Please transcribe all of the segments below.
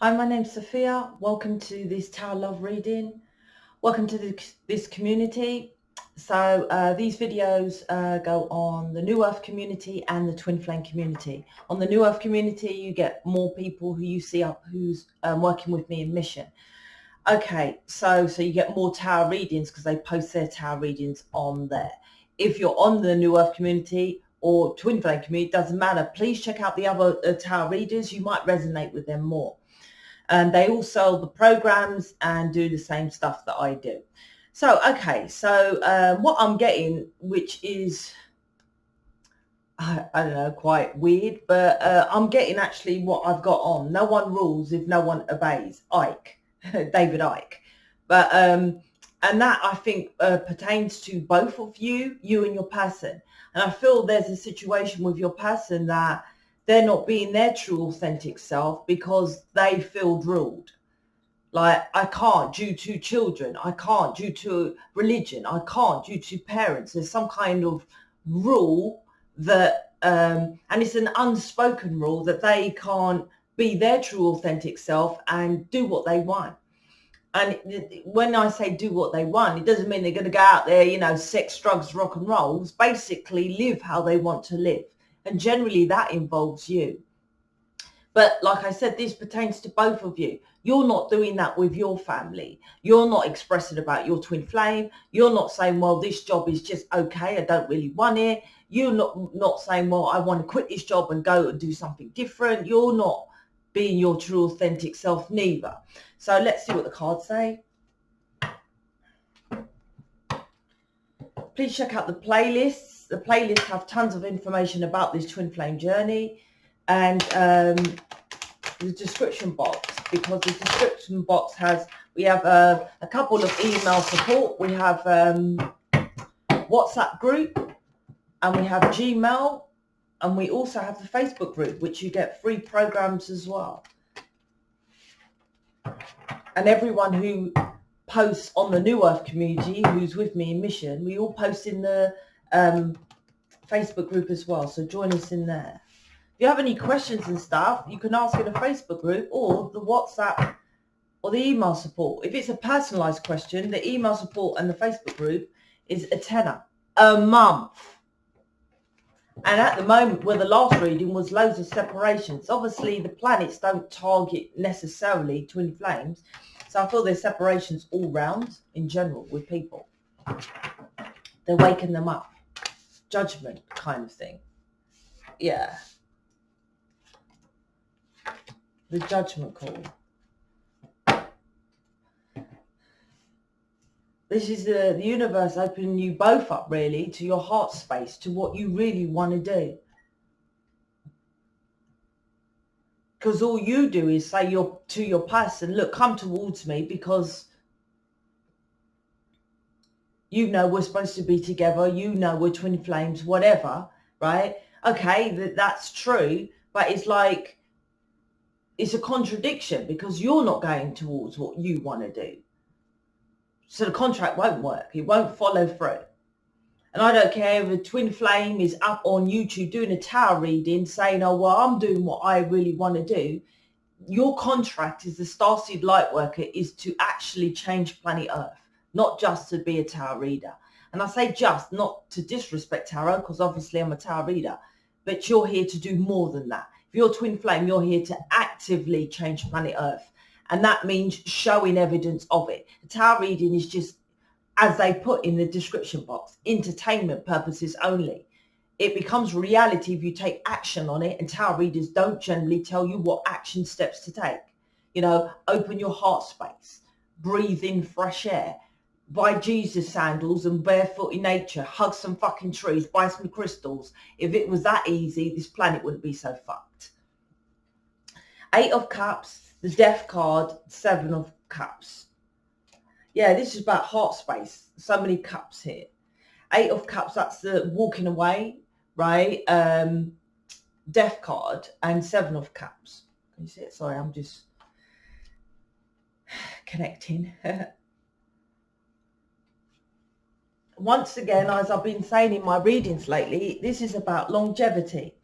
Hi, my name's Sophia. Welcome to this Tower Love reading. Welcome to this community. So these videos go on the New Earth community and the Twinflame community. On the New Earth community, you get more people who you see up who's working with me in mission. Okay, so you get more Tower readings because they post their Tower readings on there. If you're on the New Earth community or Twinflame community, doesn't matter. Please check out the other Tower readers. You might resonate with them more. And they all sell the programs and do the same stuff that I do. So, okay, so what I'm getting, which is, I don't know, quite weird, but I'm getting actually what I've got on. No one rules if no one obeys. Ike, David Ike. But, and that I think pertains to both of you and your person. And I feel there's a situation with your person that they're not being their true authentic self because they feel ruled. Like, I can't due to children, I can't due to religion, I can't due to parents. There's some kind of rule that, and it's an unspoken rule that they can't be their true authentic self and do what they want. And when I say do what they want, it doesn't mean they're going to go out there, you know, sex, drugs, rock and rolls, basically live how they want to live. And generally that involves you. But like I said, this pertains to both of you. You're not doing that with your family. You're not expressing about your twin flame. You're not saying, well, this job is just okay, I don't really want it. You're not saying, well, I want to quit this job and go and do something different. You're not being your true authentic self neither. So let's see what the cards say. Please check out the playlists. The playlists have tons of information about this twin flame journey, and the description box, because the description box has, we have a couple of email support. We have WhatsApp group, and we have Gmail, and we also have the Facebook group, which you get free programs as well. And everyone who posts on the New Earth community, who's with me in mission, we all post in the Facebook group as well. So join us in there. If you have any questions and stuff, you can ask in the Facebook group or the WhatsApp or the email support. If it's a personalized question, the email support and the Facebook group is a tenner a month. And at the moment, where the last reading was loads of separations, obviously the planets don't target necessarily twin flames. So I feel there's separations all round in general with people. They're waking them up. Judgment kind of thing. Yeah. The judgment call. This is the universe opening you both up really to your heart space, to what you really want to do. Because all you do is say to your person, look, come towards me, because you know we're supposed to be together, you know we're twin flames, whatever, right? Okay, that's true, but it's like, it's a contradiction because you're not going towards what you want to do. So the contract won't work. It won't follow through. And I don't care if a twin flame is up on YouTube doing a tarot reading saying, oh, well, I'm doing what I really want to do. Your contract as the starseed light worker is to actually change planet Earth, not just to be a tarot reader. And I say just, not to disrespect tarot, because obviously I'm a tarot reader, but you're here to do more than that. If you're twin flame, you're here to actively change planet Earth. And that means showing evidence of it. The tarot reading is just, as they put in the description box, entertainment purposes only. It becomes reality if you take action on it, and tarot readers don't generally tell you what action steps to take. You know, open your heart space, breathe in fresh air, buy Jesus sandals and barefoot in nature, hug some fucking trees, buy some crystals. If it was that easy, this planet wouldn't be so fucked. 8 of Cups, the Death card, 7 of Cups. Yeah, this is about heart space. So many cups here. 8 of Cups, that's the walking away, right? Death card, and 7 of Cups. Can you see it? Sorry, I'm just connecting. Once again, as I've been saying in my readings lately, this is about longevity.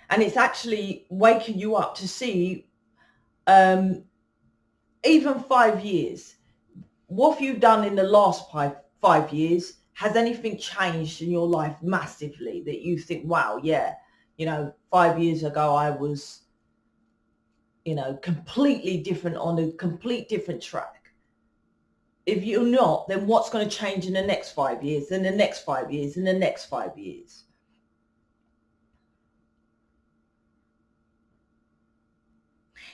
And it's actually waking you up to see, even 5 years, what have you done in the last 5 years? Has anything changed in your life massively that you think, wow, yeah, 5 years ago I was, completely different, on a complete different track? If you're not, then what's going to change in the next 5 years, and the next 5 years, and the next 5 years?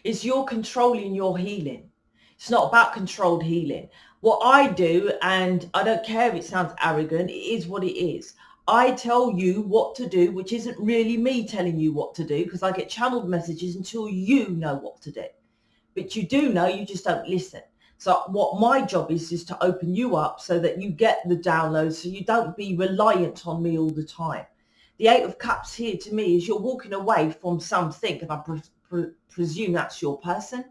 It's you're controlling your healing. It's not about controlled healing. What I do, and I don't care if it sounds arrogant, it is what it is. I tell you what to do, which isn't really me telling you what to do, because I get channeled messages until you know what to do. But you do know, you just don't listen. So what my job is to open you up so that you get the downloads, so you don't be reliant on me all the time. The Eight of Cups here to me is you're walking away from something, and I presume that's your person,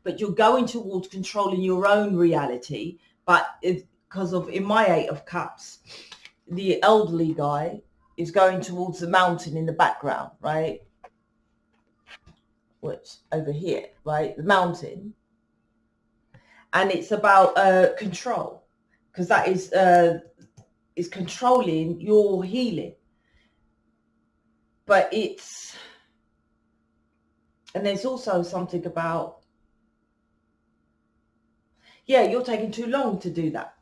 but you're going towards controlling your own reality. But because of, in my Eight of Cups, the elderly guy is going towards the mountain in the background, right? Which over here, right? The mountain. And it's about control, because that is controlling your healing. But it's, and there's also something about, yeah, you're taking too long to do that.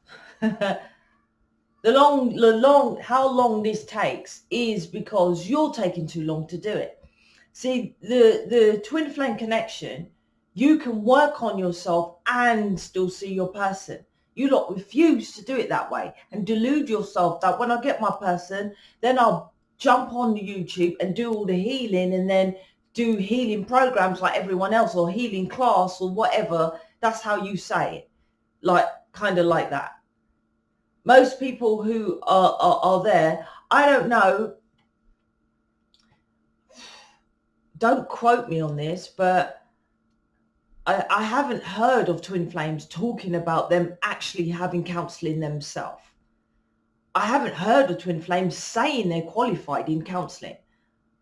How long this takes is because you're taking too long to do it. See, the twin flame connection, you can work on yourself and still see your person. You lot refuse to do it that way and delude yourself that when I get my person, then I'll jump on the YouTube and do all the healing, and then do healing programs like everyone else, or healing class or whatever. That's how you say it, like kind of like that. Most people who are there, I don't know, don't quote me on this, but I haven't heard of twin flames talking about them actually having counselling themselves. I haven't heard of twin flames saying they're qualified in counselling,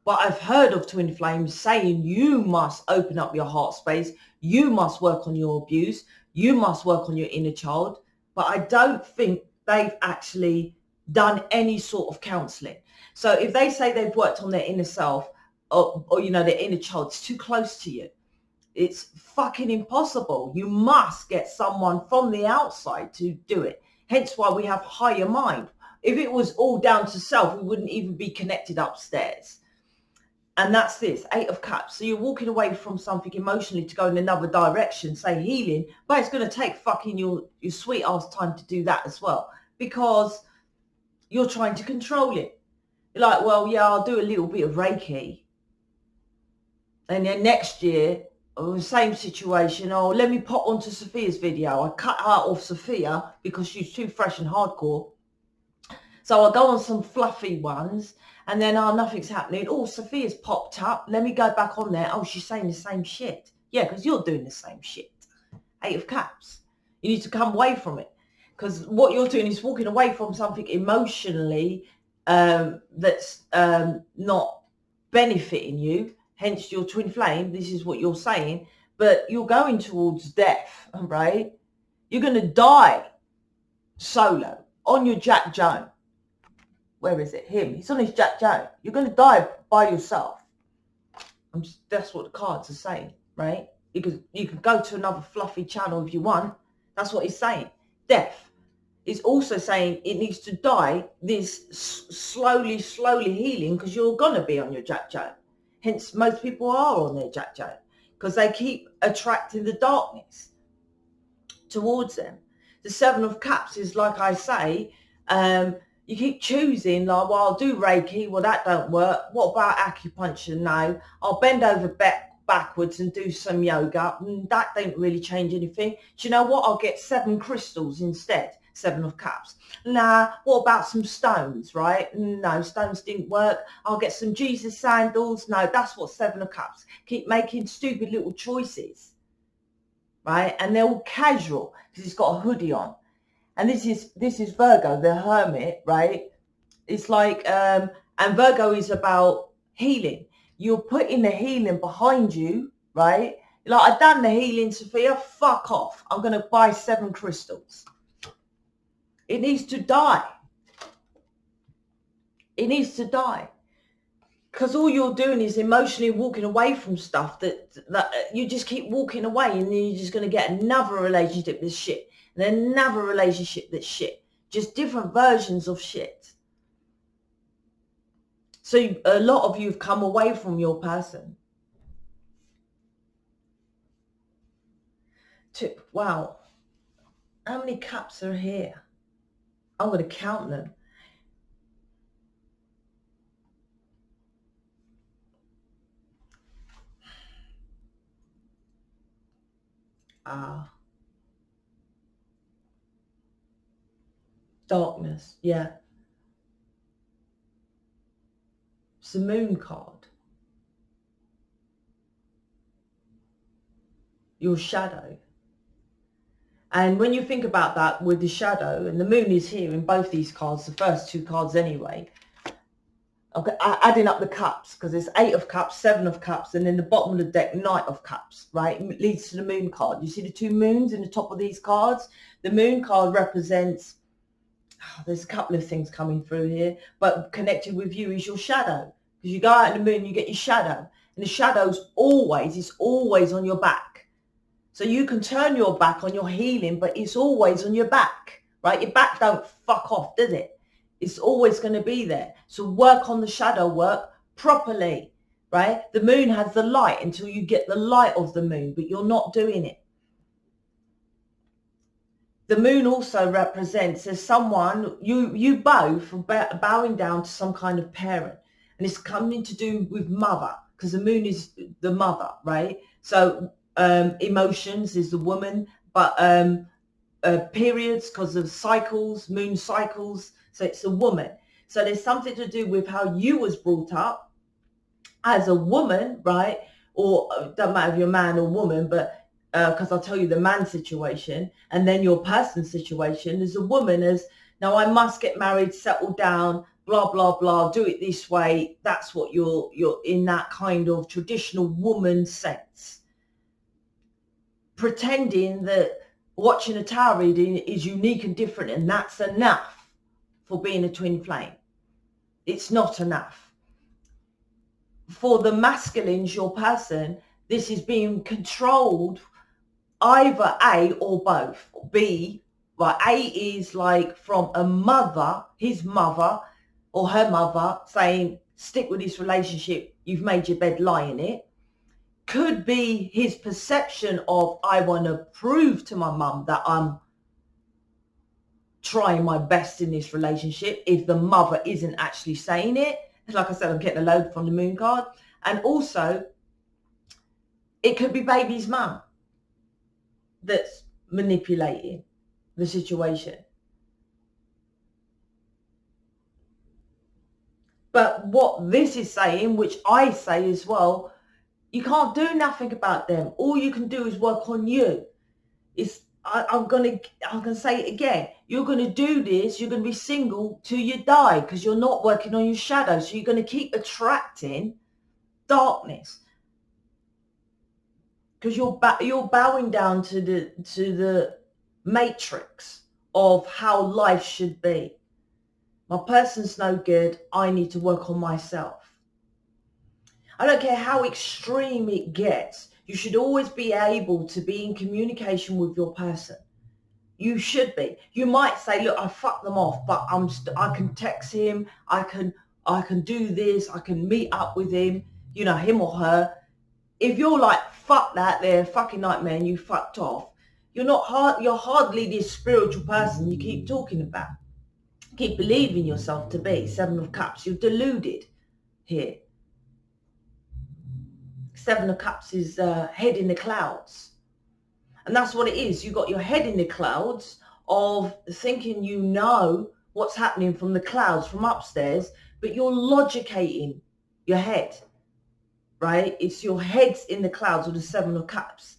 but I've heard of twin flames saying you must open up your heart space, you must work on your abuse, you must work on your inner child. But I don't think they've actually done any sort of counselling. So if they say they've worked on their inner self, or their inner child, it's too close to you. It's fucking impossible. You must get someone from the outside to do it. Hence why we have higher mind. If it was all down to self, we wouldn't even be connected upstairs. And that's this, Eight of Cups. So you're walking away from something emotionally to go in another direction, say healing, but it's going to take fucking your sweet ass time to do that as well, because you're trying to control it. You're like, well, yeah, I'll do a little bit of Reiki. And then next year, same situation. Oh, let me pop onto Sophia's video. I cut her off Sophia because she's too fresh and hardcore. So I go on some fluffy ones, and then, nothing's happening. Oh, Sophia's popped up. Let me go back on there. Oh, she's saying the same shit. Yeah, because you're doing the same shit. Eight of Cups. You need to come away from it, because what you're doing is walking away from something emotionally that's not benefiting you. Hence your twin flame. This is what you're saying. But you're going towards death, right? You're going to die solo on your Jack Joan. Where is it? Him. He's on his Jack Joan. You're going to die by yourself. That's what the cards are saying, right? You can go to another fluffy channel if you want. That's what he's saying. Death is also saying it needs to die this slowly healing, because you're going to be on your Jack Joan. Hence, most people are on their Jack Joan, because they keep attracting the darkness towards them. The Seven of Cups is, like I say, you keep choosing, like, well, I'll do Reiki. Well, that don't work. What about acupuncture? No. I'll bend over backwards and do some yoga. That don't really change anything. Do you know what? I'll get 7 crystals instead. Seven of Cups. Nah, what about some stones, right? No, stones didn't work. I'll get some Jesus sandals. No, that's what Seven of Cups. Keep making stupid little choices, right? And they're all casual because he's got a hoodie on. And this is Virgo, the Hermit, right? It's like, and Virgo is about healing. you're putting the healing behind you, right? Like, I've done the healing, Sophia, fuck off. I'm going to buy 7 crystals. It needs to die. It needs to die. Because all you're doing is emotionally walking away from stuff that you just keep walking away, and then you're just going to get another relationship that's shit, and then another relationship that's shit. Just different versions of shit. So a lot of you have come away from your person. Wow. How many cups are here? I'm going to count them. Darkness, yeah. It's the moon card. Your shadow. And when you think about that with the shadow, and the moon is here in both these cards, the first 2 cards anyway. Okay, adding up the cups, because there's 8 of cups, 7 of cups, and then the bottom of the deck, Knight of cups, right? It leads to the moon card. You see the 2 moons in the top of these cards? The moon card represents, there's a couple of things coming through here, but connected with you is your shadow. Because you go out in the moon, you get your shadow. And the shadow's always on your back. So you can turn your back on your healing, but it's always on your back, right? Your back don't fuck off, does it? It's always going to be there. So work on the shadow work properly, right? The moon has the light until you get the light of the moon, but you're not doing it. The moon also represents as someone, you both are bowing down to some kind of parent. And it's coming to do with mother, because the moon is the mother, right? So emotions is the woman, but periods, because of cycles, moon cycles. So it's a woman. So there's something to do with how you was brought up as a woman, right? Or it doesn't matter if you're a man or woman, but because I'll tell you the man situation, and then your person situation as a woman as, now I must get married, settle down, blah, blah, blah, do it this way. That's what you're in, that kind of traditional woman sense. Pretending that watching a tarot reading is unique and different, and that's enough for being a twin flame. It's not enough. For the masculines, your person, this is being controlled either A or both. B, right? A is like from a mother, his mother or her mother saying, stick with this relationship, you've made your bed, lie in it. Could be his perception of, I want to prove to my mum that I'm trying my best in this relationship, if the mother isn't actually saying it. Like I said, I'm getting a load from the moon card. And also, it could be baby's mum that's manipulating the situation. But what this is saying, which I say as well, you can't do nothing about them. All you can do is work on you. I'm gonna say it again. You're gonna do this. You're gonna be single till you die because you're not working on your shadow. So you're gonna keep attracting darkness because you're bowing down to the matrix of how life should be. My person's no good. I need to work on myself. I don't care how extreme it gets. You should always be able to be in communication with your person. You should be. You might say, look, I fucked them off, but I can text him. I can do this. I can meet up with him, him or her. If you're like, fuck that, they're a fucking nightmare and you fucked off, you're hardly this spiritual person you keep talking about. Keep believing yourself to be. 7 of Cups. You're deluded here. 7 of Cups is head in the clouds. And that's what it is. You got your head in the clouds of thinking you know what's happening from the clouds, from upstairs, but you're logicating your head, right? It's your head's in the clouds with the 7 of Cups.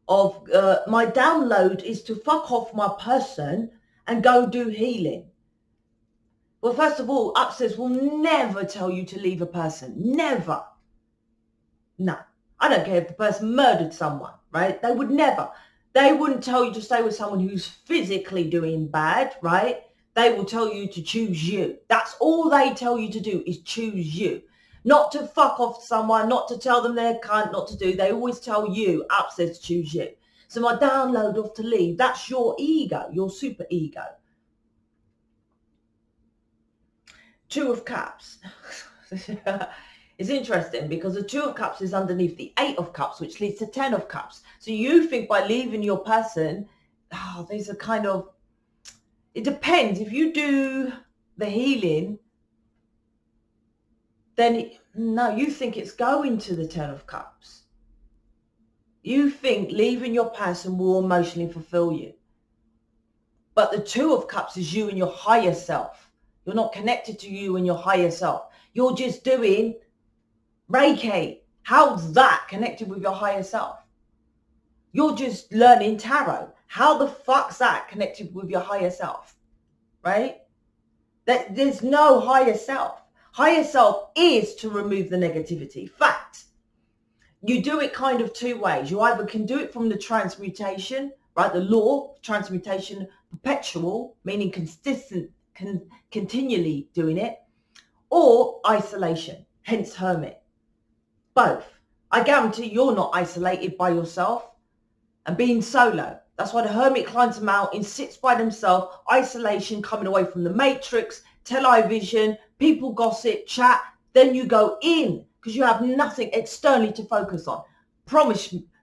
Of my download is to fuck off my person and go do healing. Well, first of all, upstairs will never tell you to leave a person. Never. No. I don't care if the person murdered someone, right? They would never. They wouldn't tell you to stay with someone who's physically doing bad, right? They will tell you to choose you. That's all they tell you to do, is choose you. Not to fuck off someone, not to tell them they're cunt, not to do. They always tell you, upstairs, to choose you. So my download of to leave, that's your ego, your super ego. Two of Cups. It's interesting because the Two of Cups is underneath the Eight of Cups, which leads to 10 of Cups. So you think by leaving your person, there's a kind of, it depends. If you do the healing, then no, you think it's going to the 10 of Cups. You think leaving your person will emotionally fulfill you. But the Two of Cups is you and your higher self. You're not connected to you and your higher self. You're just doing Reiki. How's that connected with your higher self? You're just learning tarot. How the fuck's that connected with your higher self? Right? There's no higher self. Higher self is to remove the negativity. Fact. You do it kind of two ways. You either can do it from the transmutation, right? The law of transmutation, perpetual, meaning consistent, continually doing it, or isolation, hence hermit. Both. I guarantee you're not isolated by yourself and being solo. That's why the hermit climbs a mountain, sits by themselves, isolation, coming away from the matrix, television, people gossip, chat. Then you go in because you have nothing externally to focus on.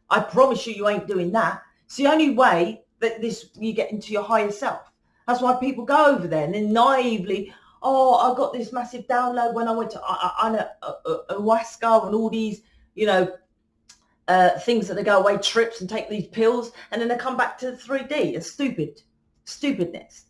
I promise you ain't doing that. It's the only way that you get into your higher self. That's why people go over there and then naively, I got this massive download when I went to ayahuasca and all these, things that they go away trips and take these pills, and then they come back to the 3D. It's stupidness.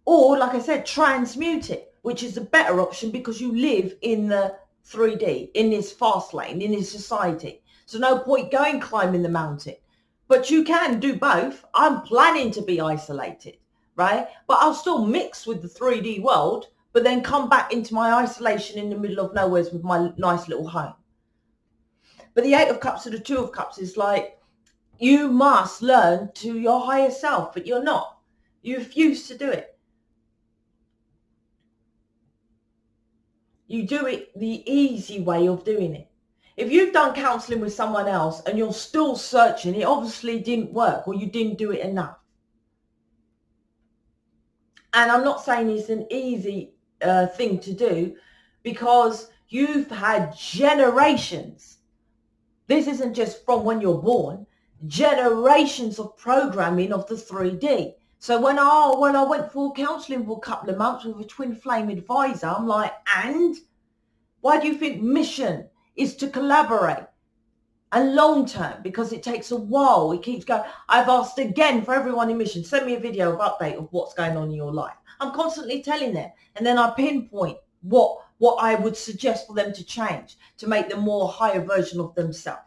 Or, like I said, transmute it, which is a better option because you live in the 3D, in this fast lane, in this society. So no point going climbing the mountain. But you can do both. I'm planning to be isolated, right? But I'll still mix with the 3D world, but then come back into my isolation in the middle of nowhere with my nice little home. But the Eight of Cups and the Two of Cups is like, you must learn to your higher self, but you're not. You refuse to do it. You do it the easy way of doing it. If you've done counseling with someone else and you're still searching, it obviously didn't work or you didn't do it enough. And I'm not saying it's an easy thing to do because you've had generations. This isn't just from when you're born, generations of programming of the 3D. So when I went for counseling for a couple of months with a twin flame advisor, I'm like, and why do you think mission is to collaborate and long term? Because it takes a while. It keeps going. I've asked again for everyone in mission, send me a video of update of what's going on in your life. I'm constantly telling them, and then I pinpoint what I would suggest for them to change to make them more higher version of themselves.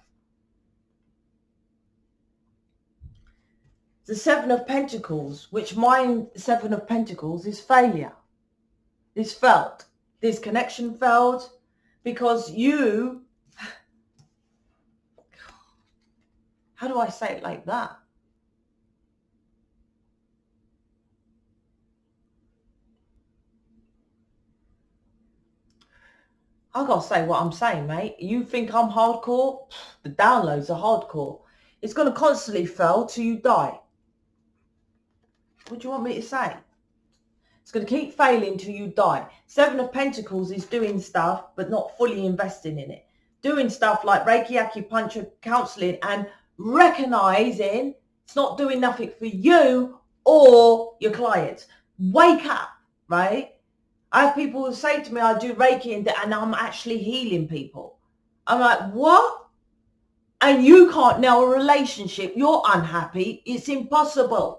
The Seven of Pentacles, which mine Seven of Pentacles is failure. Is felt. This connection failed because you, how do I say it like that? I gotta say what I'm saying, mate. You think I'm hardcore? The downloads are hardcore. It's gonna constantly fail till you die. What do you want me to say? It's going to keep failing till you die. Seven of Pentacles is doing stuff, but not fully investing in it. Doing stuff like Reiki, acupuncture, counseling, and recognizing it's not doing nothing for you or your clients. Wake up, right? I have people who say to me, I do Reiki and I'm actually healing people. I'm like, what? And you can't know a relationship. You're unhappy. It's impossible.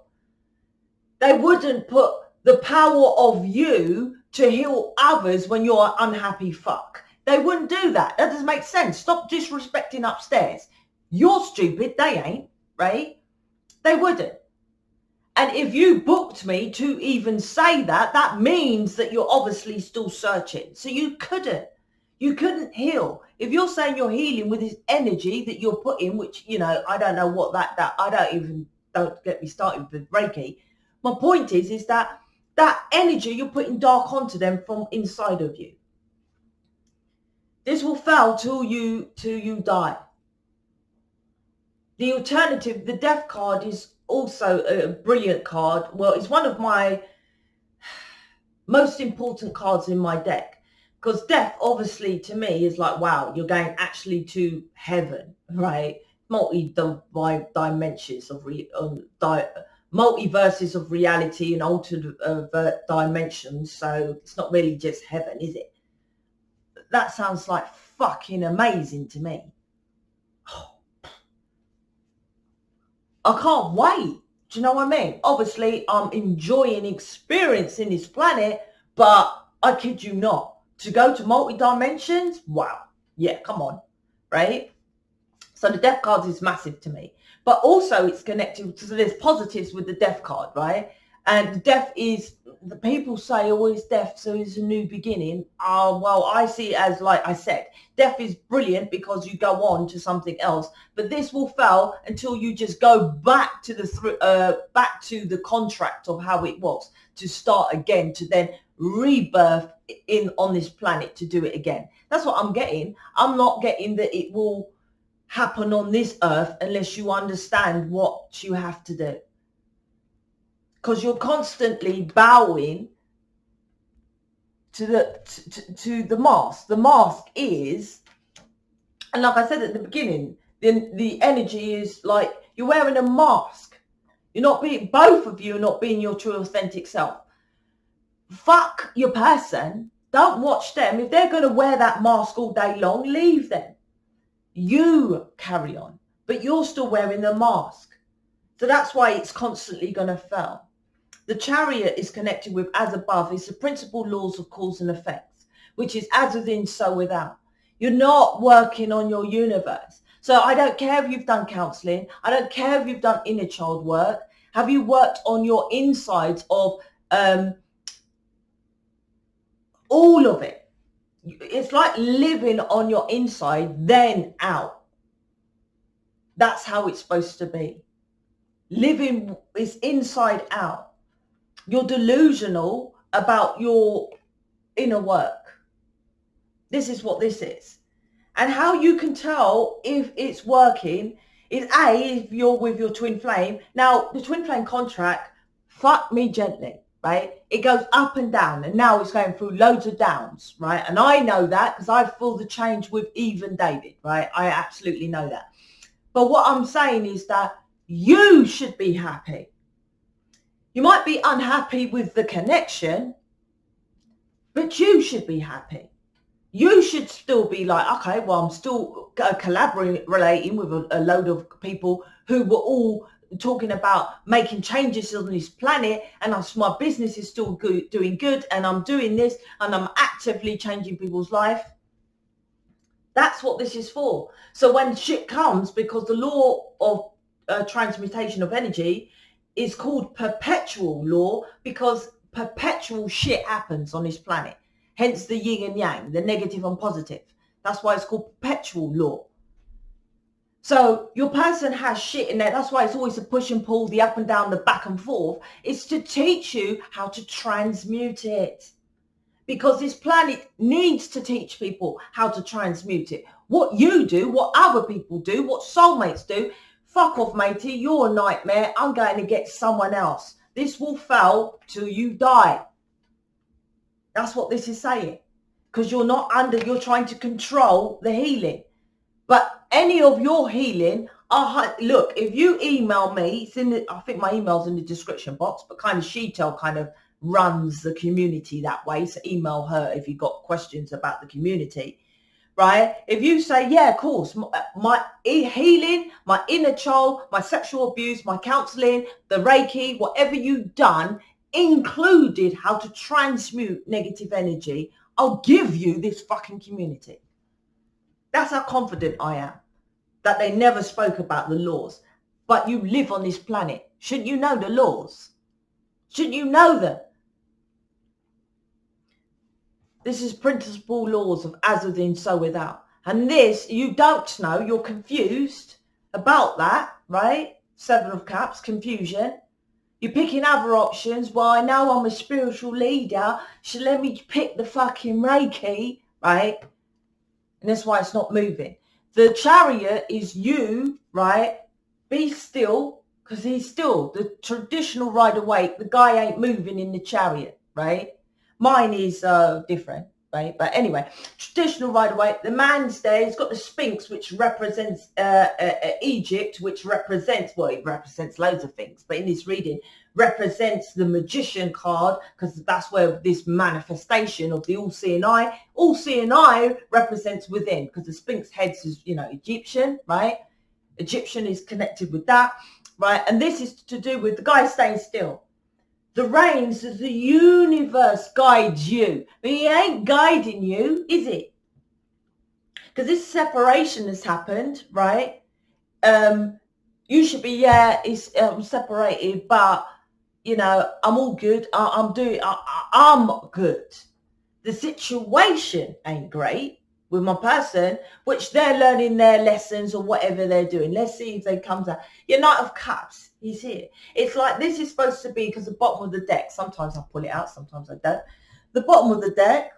They wouldn't put the power of you to heal others when you're an unhappy fuck. They wouldn't do that. That doesn't make sense. Stop disrespecting upstairs. You're stupid. They ain't, right? They wouldn't. And if you booked me to even say that, that means that you're obviously still searching. So you couldn't heal. If you're saying you're healing with this energy that you're putting, which, you know, I don't know what that don't get me started with Reiki. My point is that energy you're putting dark onto them from inside of you. This will fail till you die. The alternative, the death card, is also a brilliant card. Well, it's one of my most important cards in my deck, because death, obviously, to me is like, wow, you're going actually to heaven, right? Dimensions of multiverses of reality and altered dimensions. So it's not really just heaven, is it? That sounds like fucking amazing to me. I can't wait. Do you know what I mean? Obviously, I'm enjoying experiencing this planet, but I kid you not, to go to multi-dimensions, wow. Yeah, come on, right? So the death card is massive to me. But also it's connected, so there's positives with the death card, right? And death is, the people say, oh, it's death, so it's a new beginning. Well, I see it as, like I said, death is brilliant because you go on to something else. But this will fail until you just go back to the contract of how it was, to start again, to then rebirth on this planet to do it again. That's what I'm getting. I'm not getting that it will happen on this earth unless you understand what you have to do, because you're constantly bowing to the mask. The mask is, and like I said at the beginning, the energy is like you're wearing a mask. You're not being, both of you are not being your true authentic self. Fuck your person. Don't watch them. If they're going to wear that mask all day long, leave them. You carry on, but you're still wearing the mask. So that's why it's constantly going to fail. The Chariot is connected with as above. It's the principal laws of cause and effects, which is as within, so without. You're not working on your universe. So I don't care if you've done counseling. I don't care if you've done inner child work. Have you worked on your insides of all of it? It's like living on your inside, then out. That's how it's supposed to be. Living is inside out. You're delusional about your inner work. This is what this is. And how you can tell if it's working is if you're with your twin flame. Now, the twin flame contract, fuck me gently, right? It goes up and down, and now it's going through loads of downs, right? And I know that because I feel the change with Eve and David, right? I absolutely know that. But what I'm saying is that you should be happy. You might be unhappy with the connection, but you should be happy. You should still be like, okay, well, I'm still collaborating with a load of people who were all talking about making changes on this planet, and my business is still doing good, and I'm doing this, and I'm actively changing people's life. That's what this is for. So when shit comes, because the law of transmutation of energy is called perpetual law, because perpetual shit happens on this planet. Hence the yin and yang, the negative and positive. That's why it's called perpetual law. So your person has shit in there. That's why it's always a push and pull, the up and down, the back and forth. It's to teach you how to transmute it. Because this planet needs to teach people how to transmute it. What you do, what other people do, what soulmates do, fuck off, matey, you're a nightmare. I'm going to get someone else. This will fail till you die. That's what this is saying. Because you're you're trying to control the healing. But any of your healing, look, if you email me, it's I think my email's in the description box, but kind of Sheetal kind of runs the community that way. So email her if you've got questions about the community, right? If you say, yeah, of course, my healing, my inner child, my sexual abuse, my counseling, the Reiki, whatever you've done, included how to transmute negative energy, I'll give you this fucking community. That's how confident I am that they never spoke about the laws. But you live on this planet. Shouldn't you know the laws? Shouldn't you know them? This is principal laws of as within, so without. And this, you don't know, you're confused about that, right? 7 of Cups, confusion. You're picking other options. Well, I know I'm a spiritual leader, so let me pick the fucking Reiki, right? And that's why it's not moving. The Chariot is you, right? Be still, because he's still the traditional Rider-Waite. The guy ain't moving in the Chariot, right? Mine is different, right? But anyway, traditional Rider-Waite. The man's there. He's got the Sphinx, which represents Egypt, which represents, well, it represents loads of things. But in this reading, represents the Magician card, because that's where this manifestation of the all-seeing eye represents within, because the Sphinx heads is, you know, Egyptian, right? Egyptian is connected with that, right? And this is to do with the guy staying still. The reins of the universe guides you, but he ain't guiding you, is it? Because this separation has happened, right? You should be, it's separated, but you know, I'm all good. I'm good. The situation ain't great with my person, which they're learning their lessons or whatever they're doing. Let's see if they come out. Your Knight of Cups, he's here. It's like this is supposed to be, because the bottom of the deck, sometimes I pull it out, sometimes I don't. The bottom of the deck,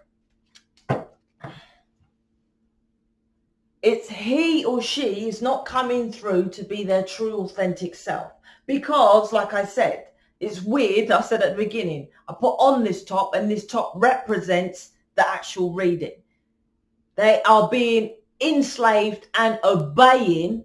it's he or she is not coming through to be their true authentic self. Because, like I said, it's weird. I said at the beginning, I put on this top, and this top represents the actual reading. They are being enslaved and obeying,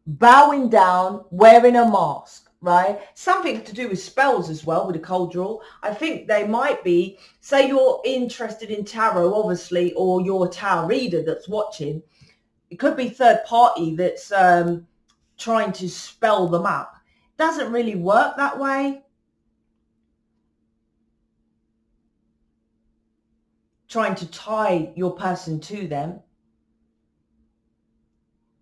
bowing down, wearing a mask, right? Something to do with spells as well with the cold draw. I think they might be, say you're interested in tarot, obviously, or you're a tarot reader that's watching. It could be third party that's trying to spell them up. Doesn't really work that way. Trying to tie your person to them.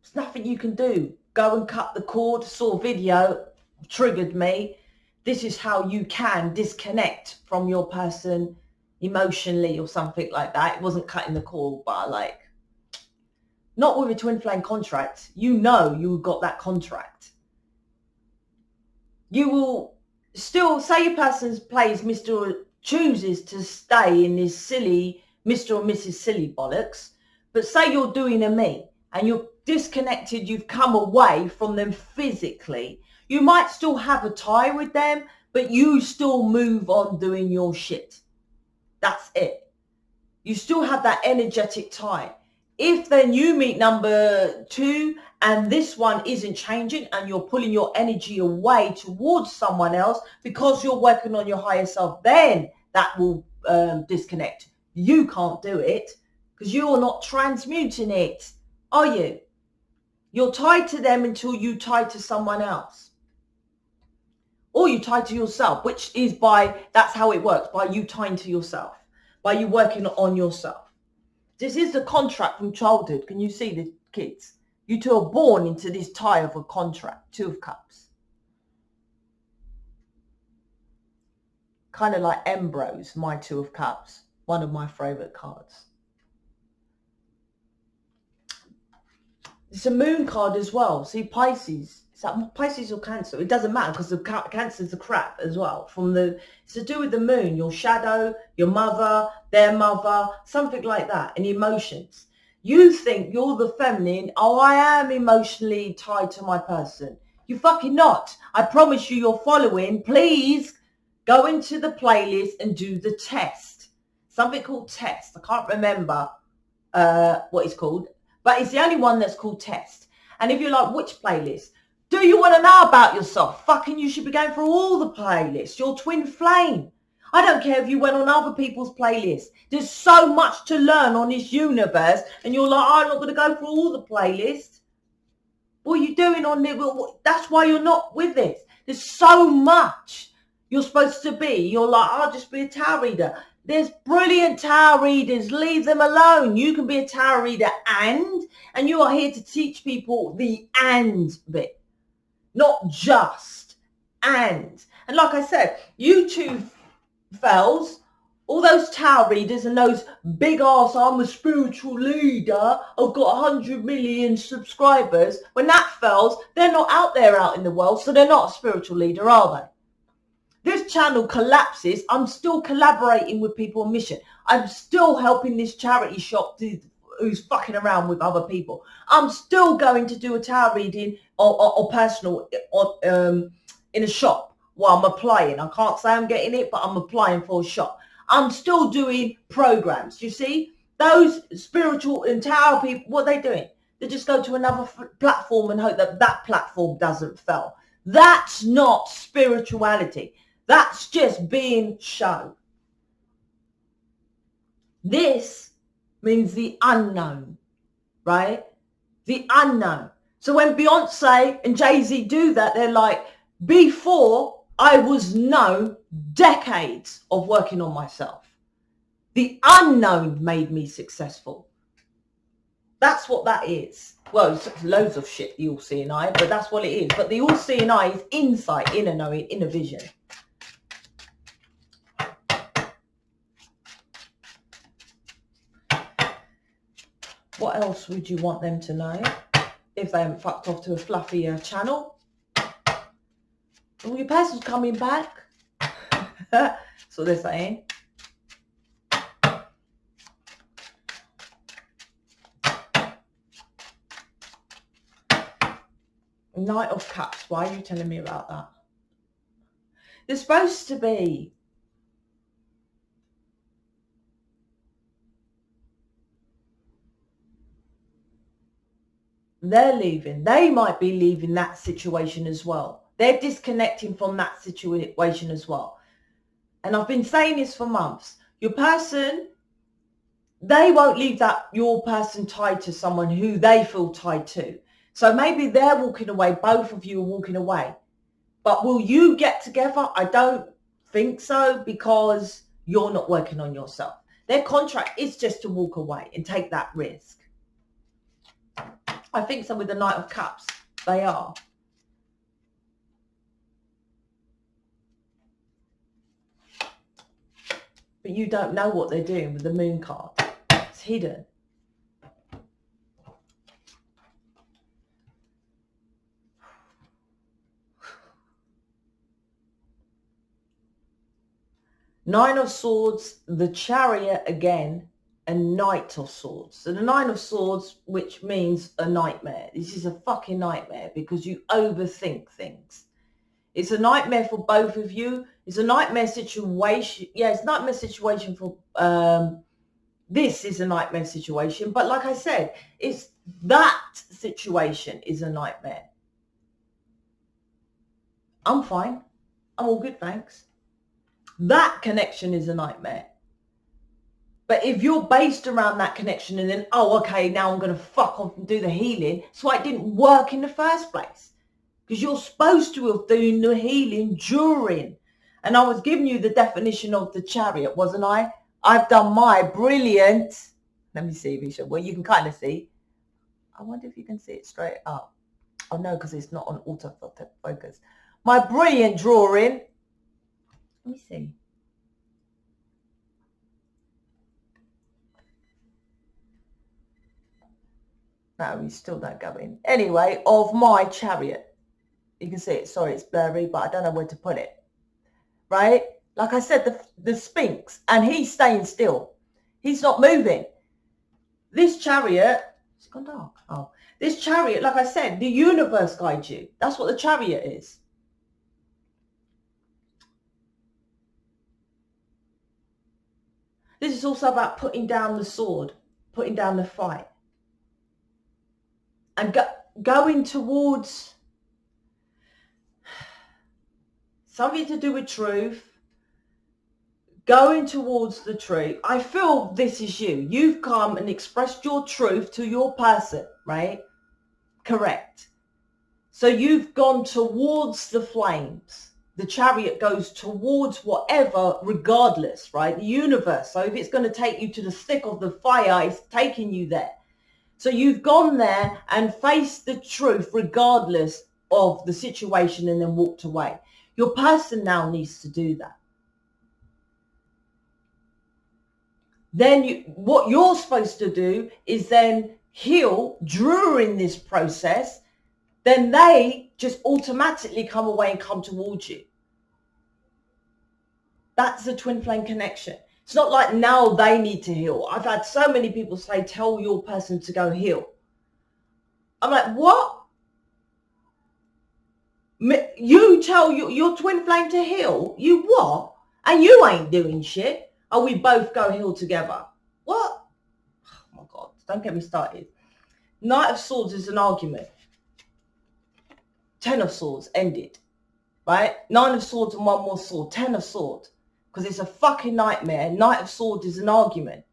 There's nothing you can do. Go and cut the cord. Saw a video, triggered me. This is how you can disconnect from your person emotionally or something like that. It wasn't cutting the cord, but like, not with a twin flame contract. You know you got that contract. You will still, say your person plays chooses to stay in this silly Mr. or Mrs. Silly bollocks, but say you're doing a me and you're disconnected, you've come away from them physically, you might still have a tie with them, but you still move on doing your shit. That's it. You still have that energetic tie. If then you meet number 2 and this one isn't changing and you're pulling your energy away towards someone else because you're working on your higher self, then that will disconnect. You can't do it because you're not transmuting it, are you? You're tied to them until you tie to someone else. Or you tie to yourself, which is that's how it works, by you tying to yourself, by you working on yourself. This is the contract from childhood. Can you see the kids? You two are born into this tie of a contract. 2 of Cups. Kind of like Ambrose, my 2 of Cups. One of my favourite cards. It's a moon card as well. See, Pisces. Is that Pisces or Cancer? It doesn't matter because the Cancer's a crap as well. It's to do with the moon, your shadow, your mother, their mother, something like that, and emotions. You think you're the feminine. Oh, I am emotionally tied to my person. You fucking not. I promise you, you're following. Please go into the playlist and do the test. Something called test. I can't remember what it's called, but it's the only one that's called test. And if you're like, which playlist? Do you want to know about yourself? Fucking you should be going through all the playlists. You're twin flame. I don't care if you went on other people's playlists. There's so much to learn on this universe. And you're like, I'm not going to go through all the playlists. What are you doing on it? That's why you're not with it. There's so much you're supposed to be. You're like, I'll just be a tarot reader. There's brilliant tarot readers. Leave them alone. You can be a tarot reader and you are here to teach people the and bit. Not just and. And like I said, you two fells All those tarot readers and those big ass, I'm a spiritual leader, I've got 100 million subscribers. When that fails, they're not out there out in the world, so they're not a spiritual leader, are they? This channel collapses, I'm still collaborating with people on mission. I'm still helping this charity shop who's fucking around with other people. I'm still going to do a tarot reading or personal in a shop while I'm applying. I can't say I'm getting it, but I'm applying for a shop. I'm still doing programs. You see, those spiritual and tarot people, what are they doing? They just go to another platform and hope that that platform doesn't fail. That's not spirituality. That's just being shown. This means the unknown, right? The unknown. So when Beyonce and Jay-Z do that, they're like, before I was known, decades of working on myself. The unknown made me successful. That's what that is. Well, it's loads of shit, the all-seeing eye, but that's what it is. But the all-seeing eye is insight, inner knowing, inner vision. What else would you want them to know if they haven't fucked off to a fluffier channel? Well, your person's coming back. That's what they're saying. Knight of Cups. Why are you telling me about that? They're supposed to be. They're leaving. They might be leaving that situation as well. They're disconnecting from that situation as well. And I've been saying this for months. Your person, they won't leave that your person tied to someone who they feel tied to. So maybe they're walking away. Both of you are walking away. But will you get together? I don't think so, because you're not working on yourself. Their contract is just to walk away and take that risk. I think so with the Knight of Cups. They are. But you don't know what they're doing with the Moon card. It's hidden. Nine of Swords, the Chariot again, and Knight of Swords. So the Nine of Swords, which means a nightmare. This is a fucking nightmare because you overthink things. It's a nightmare for both of you. It's a nightmare situation. Yeah, it's a nightmare situation for, this is a nightmare situation. But like I said, it's that situation is a nightmare. I'm fine. I'm all good, thanks. That connection is a nightmare. But if you're based around that connection and then, oh, okay, now I'm going to fuck off and do the healing. That's why it didn't work in the first place. Because you're supposed to have done the healing during. And I was giving you the definition of the Chariot, wasn't I? I've done my brilliant. Let me see, Risha. Well, you can kind of see. I wonder if you can see it straight up. Oh, no, because it's not on autofocus. My brilliant drawing. Let me see. No, we still don't go in. Anyway, of my Chariot. You can see it. Sorry, it's blurry, but I don't know where to put it. Right? Like I said, the Sphinx. And he's staying still. He's not moving. This Chariot. It's gone dark. Oh. This Chariot, like I said, the universe guides you. That's what the Chariot is. This is also about putting down the sword. Putting down the fight. And going towards something to do with truth, going towards the truth. I feel this is you. You've come and expressed your truth to your person, right? Correct. So you've gone towards the flames. The Chariot goes towards whatever, regardless, right? The universe. So if it's going to take you to the thick of the fire, it's taking you there. So you've gone there and faced the truth regardless of the situation and then walked away. Your person now needs to do that. then what you're supposed to do is then heal during this process. Then they just automatically come away and come towards you. That's the twin flame connection. It's not like now they need to heal. I've had so many people say, tell your person to go heal. I'm like, what? You tell your twin flame to heal? You what? And you ain't doing shit. Oh, we both go heal together. What? Oh my God, don't get me started. Knight of Swords is an argument. 10 of Swords ended, right? 9 of Swords and 1 more sword. 10 of Swords, because it's a fucking nightmare. Knight of Swords is an argument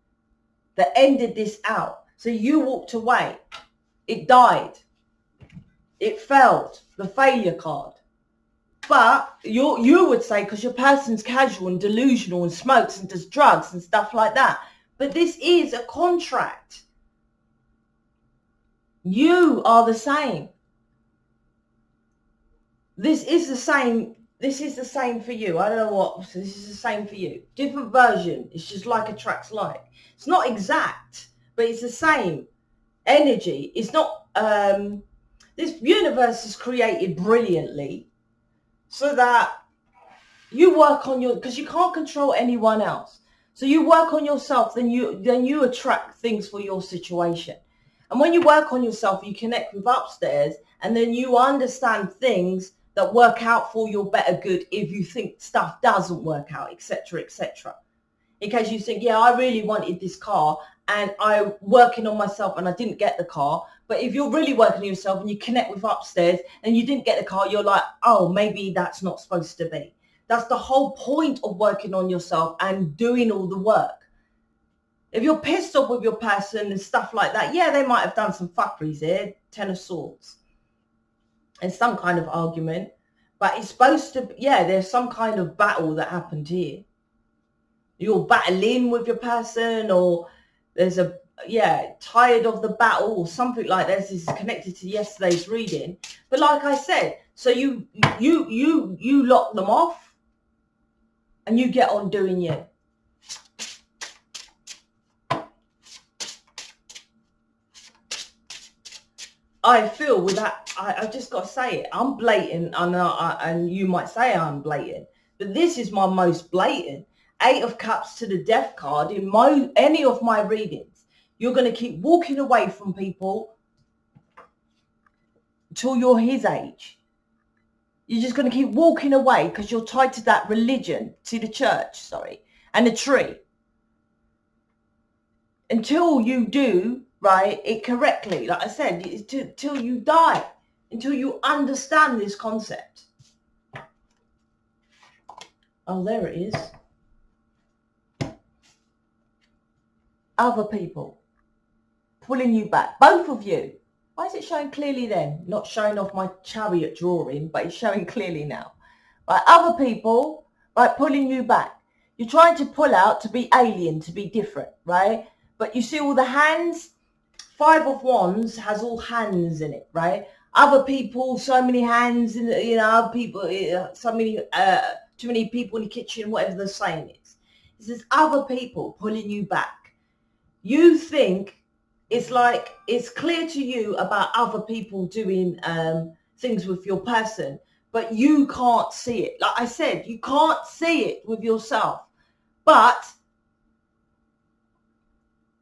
that ended this out. So you walked away. It died. It failed. The failure card. But you would say because your person's casual and delusional and smokes and does drugs and stuff like that. But this is a contract. You are the same. This is the same. This is the same for you. I don't know what. This is the same for you. Different version. It's just like attracts like. It's not exact, but it's the same energy. It's not. This universe is created brilliantly so that you work on your, because you can't control anyone else. So you work on yourself, then you attract things for your situation. And when you work on yourself, you connect with upstairs, and then you understand things that work out for your better good if you think stuff doesn't work out, etc., etc. In case you think, yeah, I really wanted this car and I'm working on myself and I didn't get the car. But if you're really working on yourself and you connect with upstairs and you didn't get the car, you're like, oh, maybe that's not supposed to be. That's the whole point of working on yourself and doing all the work. If you're pissed off with your person and stuff like that, yeah, they might have done some fuckeries here, 10 of Swords, and some kind of argument. But it's supposed to, yeah, there's some kind of battle that happened here. You're battling with your person, or there's a, yeah, tired of the battle or something like this. This is connected to yesterday's reading. But like I said, so you lock them off and you get on doing you. I feel with that, I just got to say it. I'm blatant, and you might say I'm blatant, but this is my most blatant. 8 of Cups to the Death card in any of my readings. You're going to keep walking away from people till you're his age. You're just going to keep walking away because you're tied to that religion, to the church, sorry, and the tree. Until you do, right, it correctly, like I said, till you die, until you understand this concept. Oh, there it is. Other people pulling you back, both of you. Why is it showing clearly then? Not showing off my chariot drawing, but it's showing clearly now. Right, other people, right, pulling you back. You're trying to pull out to be alien, to be different, right? But you see all the hands. 5 of Wands has all hands in it, right? Other people, so many hands in the, other people, so many, too many people in the kitchen, whatever the saying is. It says other people pulling you back. You think it's like, it's clear to you about other people doing things with your person, but you can't see it. Like I said, you can't see it with yourself. But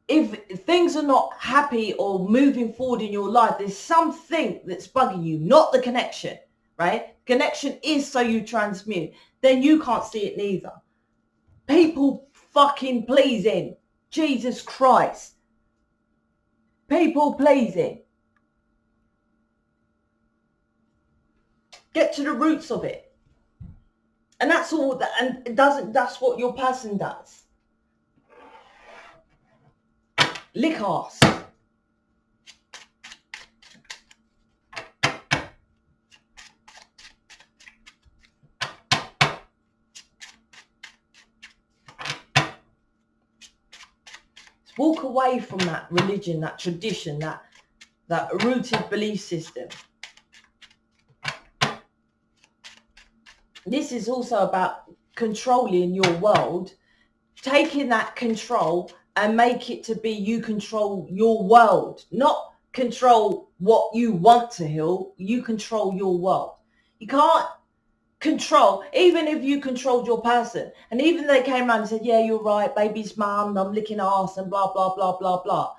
if things are not happy or moving forward in your life, there's something that's bugging you, not the connection, right? Connection is so you transmute. Then you can't see it neither. People fucking pleasing. Jesus Christ. People pleasing. Get to the roots of it. And that's all that, and it doesn't, that's what your person does. Lick ass. Walk away from that religion, that tradition, that rooted belief system. This is also about controlling your world, taking that control and make it to be you control your world, not control what you want to heal. You control your world. You can't control, even if you controlled your person, and even they came around and said, yeah, you're right, baby's mum, I'm licking arse and blah, blah, blah, blah, blah.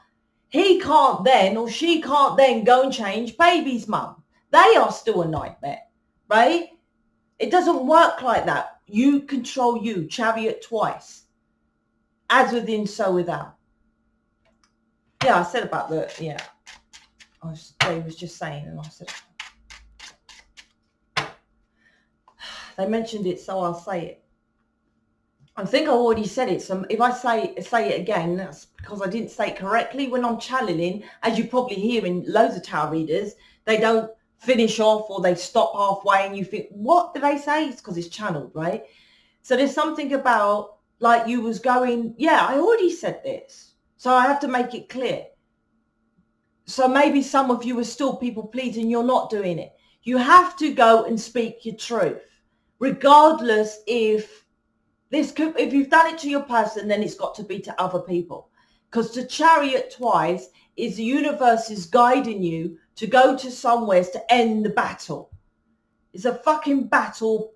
He can't then, or she can't then go and change baby's mum. They are still a nightmare, right? It doesn't work like that. You control you, chariot twice. As within, so without. Yeah, I said about the, yeah. They was just saying, and I said, they mentioned it, so I'll say it. I think I already said it. So if I say it again, that's because I didn't say it correctly. When I'm channeling, as you probably hear in loads of tarot readers, they don't finish off or they stop halfway and you think, what did they say? It's because it's channeled, right? So there's something about, like you was going, yeah, I already said this. So I have to make it clear. So maybe some of you are still people pleasing, you're not doing it. You have to go and speak your truth, regardless if you've done it to your person, then it's got to be to other people. Because to chariot twice is the universe is guiding you to go to somewhere to end the battle. It's a fucking battle,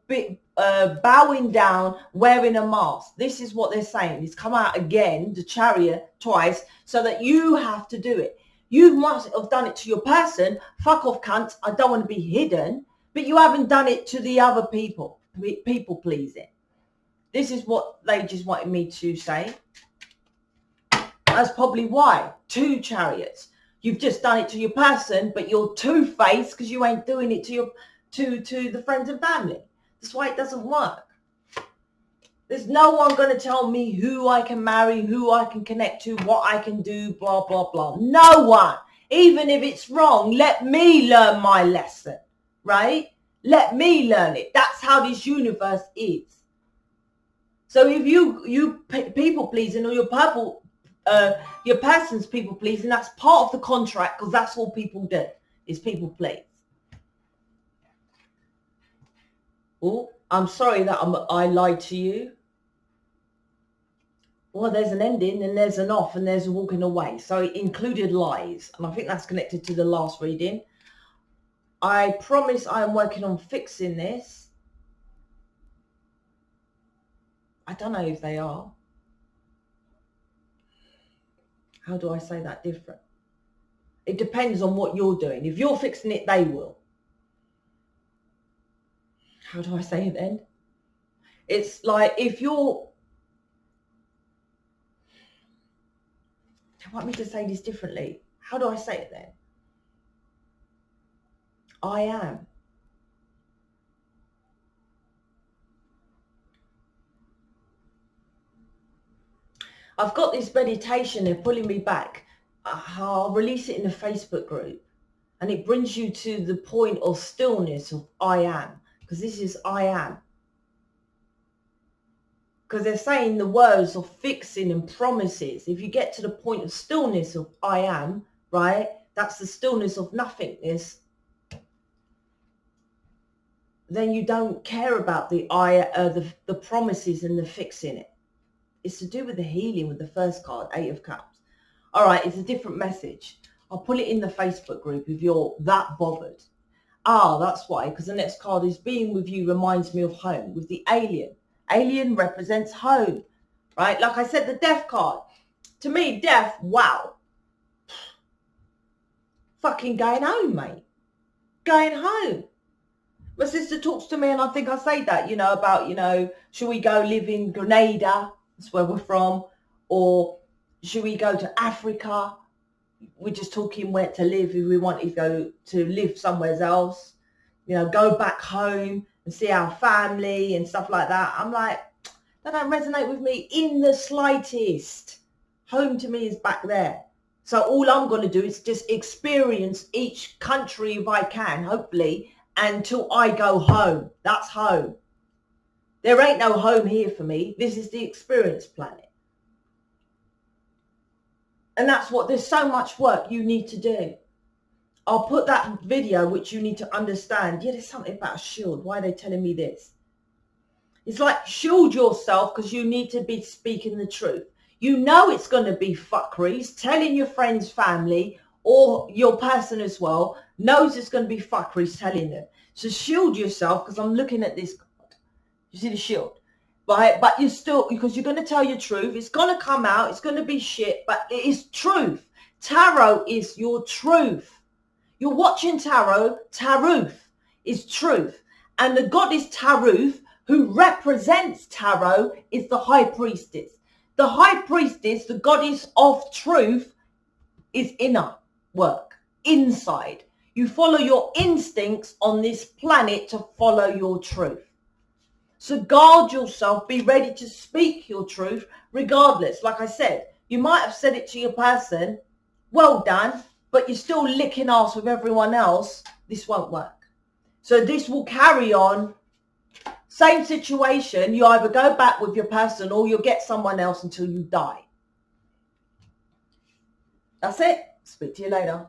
bowing down, wearing a mask. This is what they're saying. It's come out again, the chariot twice, so that you have to do it. You must have done it to your person. Fuck off, cunt. I don't want to be hidden. But you haven't done it to the other people. People pleasing. This is what they just wanted me to say. That's probably why. 2 chariots. You've just done it to your person, but you're two-faced because you ain't doing it to your to the friends and family. That's why it doesn't work. There's no one going to tell me who I can marry, who I can connect to, what I can do, blah, blah, blah. No one. Even if it's wrong, let me learn my lesson, right? Let me learn it. That's how this universe is. So if you people pleasing or your person's people pleasing, that's part of the contract because that's all people do is people please. Oh, I'm sorry that I lied to you. Well, there's an ending and there's an off and there's a walking away. So it included lies. And I think that's connected to the last reading. I promise I am working on fixing this. I don't know if they are. How do I say that different? It depends on what you're doing. If you're fixing it, they will. How do I say it then? It's like if you're... I want me to say this differently. How do I say it then? I am. I've got this meditation, they're pulling me back. I'll release it in the Facebook group. And it brings you to the point of stillness of I am. Because this is I am. Because they're saying the words of fixing and promises. If you get to the point of stillness of I am, right? That's the stillness of nothingness. Then you don't care about the promises and the fixing it. It's to do with the healing with the first card, 8 of Cups. All right, it's a different message. I'll put it in the Facebook group if you're that bothered. Ah, that's why, because the next card is being with you reminds me of home with the alien. Alien represents home, right? Like I said, the death card. To me, death, wow. Fucking going home, mate. Going home. My sister talks to me and I think I say that, about, should we go live in Grenada? That's where we're from. Or should we go to Africa? We're just talking where to live if we want to go to live somewhere else. Go back home and see our family and stuff like that. I'm like, that don't resonate with me in the slightest. Home to me is back there. So all I'm going to do is just experience each country if I can, hopefully, until I go home. That's home. There ain't no home here for me. This is the experience planet. And that's what, there's so much work you need to do. I'll put that video, which you need to understand. Yeah, there's something about a shield. Why are they telling me this? It's like shield yourself because you need to be speaking the truth. You know it's going to be fuckeries. Telling your friends, family, or your person as well knows it's going to be fuckeries telling them. So shield yourself, because I'm looking at this card. You see the shield? Right? But you're still, because you're going to tell your truth. It's going to come out. It's going to be shit, but it is truth. Tarot is your truth. You're watching tarot. Taruth is truth. And the goddess Taruth, who represents tarot, is the high priestess. The high priestess, the goddess of truth, is inner work, inside. You follow your instincts on this planet to follow your truth. So guard yourself, be ready to speak your truth regardless. Like I said, you might have said it to your person, well done, but you're still licking ass with everyone else. This won't work. So this will carry on. Same situation, you either go back with your person or you'll get someone else until you die. That's it. Speak to you later.